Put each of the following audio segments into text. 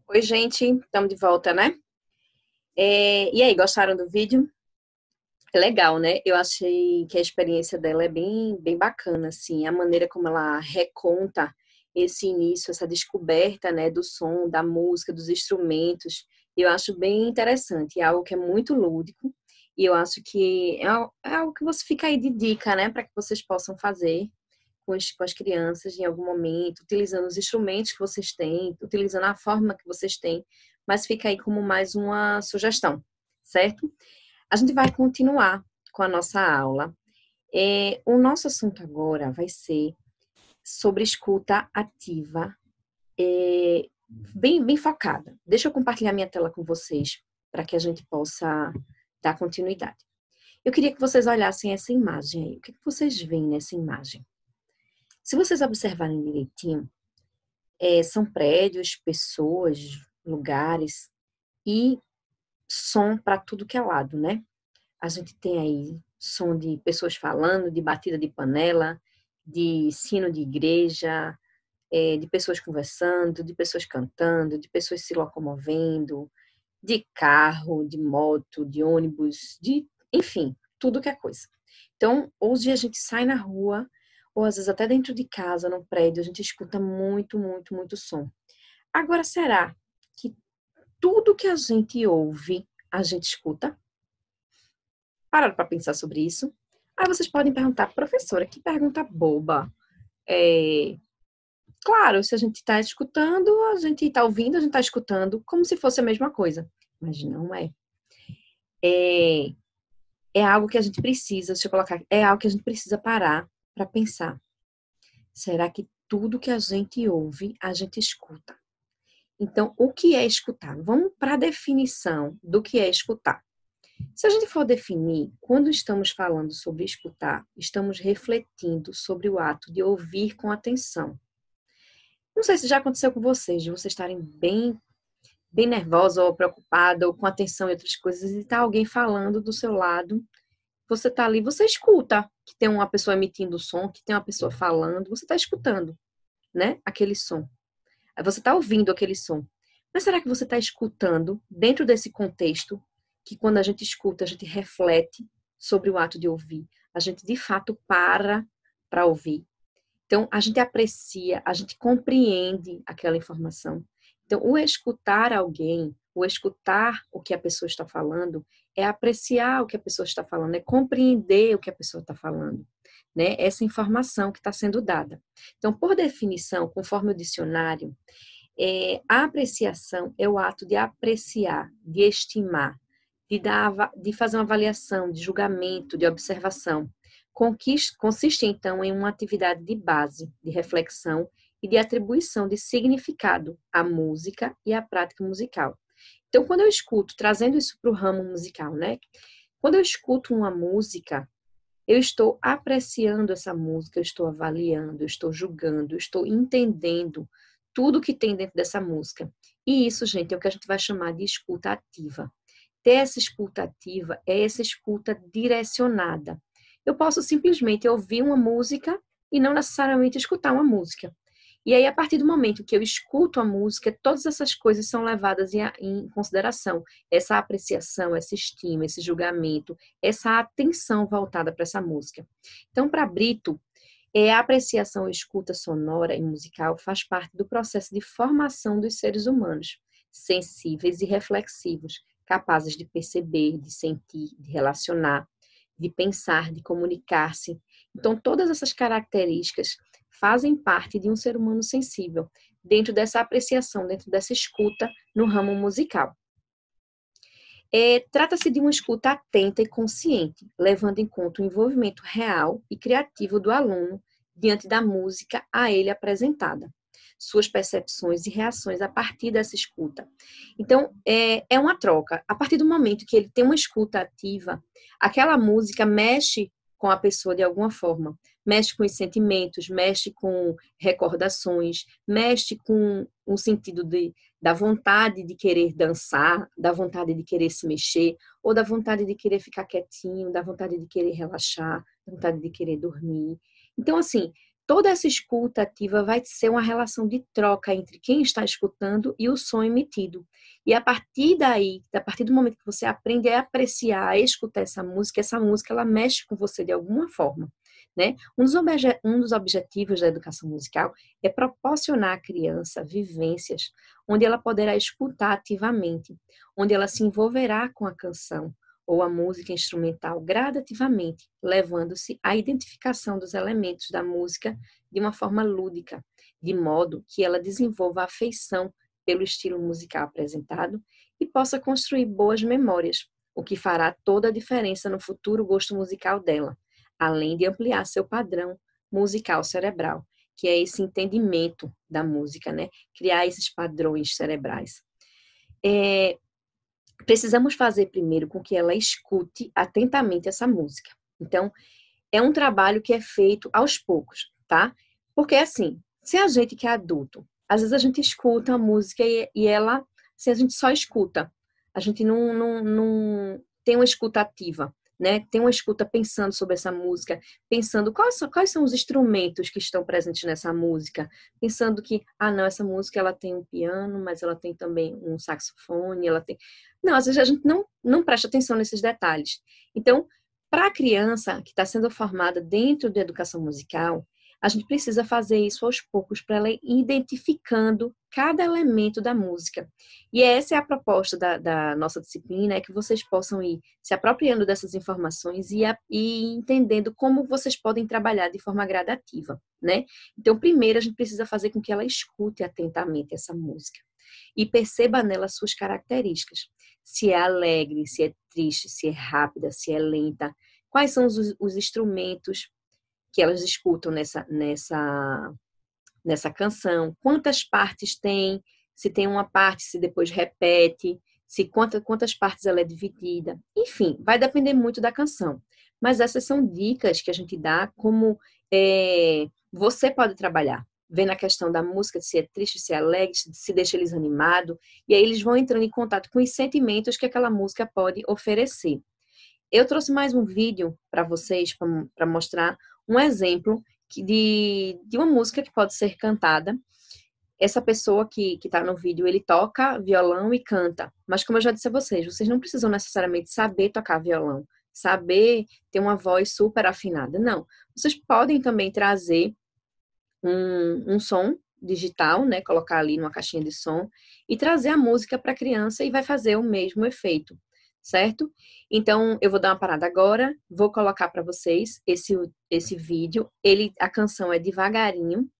Oi, gente, estamos de volta, né? E aí, gostaram do vídeo? É legal, né? Eu achei que a experiência dela é bem bacana, assim, a maneira como ela reconta esse início, essa descoberta, né, do som, da música, dos instrumentos. Eu acho bem interessante, é algo que é muito lúdico e eu acho que é algo que você fica aí de dica, né, para que vocês possam fazer com as crianças em algum momento, utilizando os instrumentos que vocês têm, utilizando a forma que vocês têm, mas fica aí como mais uma sugestão, certo? A gente vai continuar com a nossa aula. O nosso assunto agora vai ser sobre escuta ativa, bem focada. Deixa eu compartilhar minha tela com vocês para que a gente possa dar continuidade. Eu queria que vocês olhassem essa imagem aí. O que vocês veem nessa imagem? Se vocês observarem direitinho, são prédios, pessoas, lugares e som para tudo que é lado, né? A gente tem aí som de pessoas falando, de batida de panela, de sino de igreja, de pessoas conversando, de pessoas cantando, de pessoas se locomovendo, de carro, de moto, de ônibus, enfim, tudo que é coisa. Então, hoje a gente sai na rua, ou às vezes até dentro de casa, no prédio, a gente escuta muito som. Agora, será que tudo que a gente ouve, a gente escuta? Pararam para pensar sobre isso? Aí vocês podem perguntar, professora, que pergunta boba. É, claro, se a gente está escutando, a gente está ouvindo, a gente está escutando, como se fosse a mesma coisa. Mas não é. É, é algo que a gente precisa, deixa eu colocar, é algo que a gente precisa parar para pensar. Será que tudo que a gente ouve, a gente escuta? Então, o que é escutar? Vamos para a definição do que é escutar. Se a gente for definir, quando estamos falando sobre escutar, estamos refletindo sobre o ato de ouvir com atenção. Não sei se já aconteceu com vocês, de vocês estarem bem nervosa ou preocupada ou com atenção em outras coisas e tá alguém falando do seu lado, você tá ali, você escuta que tem uma pessoa emitindo som, que tem uma pessoa falando, você tá escutando, né, aquele som. Aí você tá ouvindo aquele som. Mas será que você está escutando dentro desse contexto que quando a gente escuta, a gente reflete sobre o ato de ouvir, a gente de fato para ouvir. Então, a gente aprecia, a gente compreende aquela informação. Então, o escutar alguém, o escutar o que a pessoa está falando, é apreciar o que a pessoa está falando, é compreender o que a pessoa está falando, né? Essa informação que está sendo dada. Então, por definição, conforme o dicionário, a apreciação é o ato de apreciar, de estimar, de fazer uma avaliação, de julgamento, de observação. Consiste, então, em uma atividade de base, de reflexão e de atribuição de significado à música e à prática musical. Então, quando eu escuto, trazendo isso para o ramo musical, né? Quando eu escuto uma música, eu estou apreciando essa música, eu estou avaliando, eu estou julgando, eu estou entendendo tudo que tem dentro dessa música. E isso, gente, é o que a gente vai chamar de escuta ativa. Ter essa escuta ativa é essa escuta direcionada. Eu posso simplesmente ouvir uma música e não necessariamente escutar uma música. E aí, a partir do momento que eu escuto a música, todas essas coisas são levadas em consideração. Essa apreciação, essa estima, esse julgamento, essa atenção voltada para essa música. Então, para Brito, a apreciação e escuta sonora e musical faz parte do processo de formação dos seres humanos, sensíveis e reflexivos, capazes de perceber, de sentir, de relacionar, de pensar, de comunicar-se. Então, todas essas características fazem parte de um ser humano sensível, dentro dessa apreciação, dentro dessa escuta no ramo musical. Trata-se de uma escuta atenta e consciente, levando em conta o envolvimento real e criativo do aluno diante da música a ele apresentada, suas percepções e reações a partir dessa escuta. Então, é uma troca. A partir do momento que ele tem uma escuta ativa, aquela música mexe com a pessoa de alguma forma, mexe com os sentimentos, mexe com recordações, mexe com o sentido da vontade de querer dançar, da vontade de querer se mexer, ou da vontade de querer ficar quietinho, da vontade de querer relaxar, da vontade de querer dormir. Então, assim, toda essa escuta ativa vai ser uma relação de troca entre quem está escutando e o som emitido. E a partir daí, a partir do momento que você aprende a apreciar, a escutar essa música ela mexe com você de alguma forma, né? Um dos objetivos da educação musical é proporcionar à criança vivências onde ela poderá escutar ativamente, onde ela se envolverá com a canção ou a música instrumental gradativamente, levando-se à identificação dos elementos da música de uma forma lúdica, de modo que ela desenvolva afeição pelo estilo musical apresentado e possa construir boas memórias, o que fará toda a diferença no futuro gosto musical dela, além de ampliar seu padrão musical cerebral, que é esse entendimento da música, né? Criar esses padrões cerebrais. Precisamos fazer primeiro com que ela escute atentamente essa música. Então, é um trabalho que é feito aos poucos, tá? Porque, assim, se a gente que é adulto, às vezes a gente escuta a música e ela, se a gente só escuta, a gente não tem uma escuta ativa, né? Tem uma escuta pensando sobre essa música, pensando quais são os instrumentos que estão presentes nessa música, pensando que, não, essa música ela tem um piano, mas ela tem também um saxofone, ela tem... Não, às vezes a gente não presta atenção nesses detalhes. Então, para a criança que está sendo formada dentro da educação musical, a gente precisa fazer isso aos poucos para ela ir identificando cada elemento da música. E essa é a proposta da nossa disciplina, é que vocês possam ir se apropriando dessas informações e entendendo como vocês podem trabalhar de forma gradativa, né? Então, primeiro, a gente precisa fazer com que ela escute atentamente essa música e perceba nela suas características. Se é alegre, se é triste, se é rápida, se é lenta, quais são os instrumentos que elas escutam nessa canção, quantas partes tem, se tem uma parte, se depois repete, se quantas partes ela é dividida. Enfim, vai depender muito da canção. Mas essas são dicas que a gente dá como você pode trabalhar. Vendo a questão da música, se é triste, se é alegre, se deixa eles animados, e aí eles vão entrando em contato com os sentimentos que aquela música pode oferecer. Eu trouxe mais um vídeo para vocês, para mostrar um exemplo de uma música que pode ser cantada. Essa pessoa que está no vídeo, ele toca violão e canta. Mas como eu já disse a vocês não precisam necessariamente saber tocar violão, saber ter uma voz super afinada. Não. Vocês podem também trazer um som digital, né? Colocar ali numa caixinha de som e trazer a música para a criança e vai fazer o mesmo efeito, certo? Então, eu vou dar uma parada agora, vou colocar para vocês esse vídeo. A canção é devagarinho.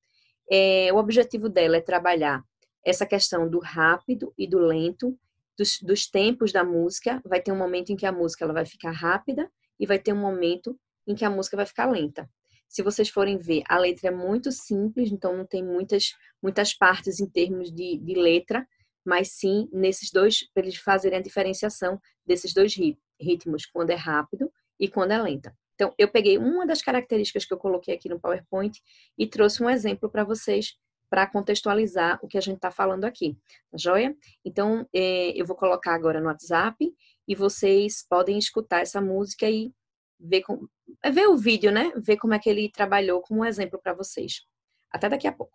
O objetivo dela é trabalhar essa questão do rápido e do lento, dos tempos da música. Vai ter um momento em que a música ela vai ficar rápida e vai ter um momento em que a música vai ficar lenta. Se vocês forem ver, a letra é muito simples, então não tem muitas partes em termos de letra, mas sim nesses dois, para eles fazerem a diferenciação desses dois ritmos, quando é rápido e quando é lenta. Então, eu peguei uma das características que eu coloquei aqui no PowerPoint e trouxe um exemplo para vocês, para contextualizar o que a gente está falando aqui, tá joia? Então, eu vou colocar agora no WhatsApp e vocês podem escutar essa música e ver o vídeo, né? Ver como é que ele trabalhou como um exemplo para vocês. Até daqui a pouco.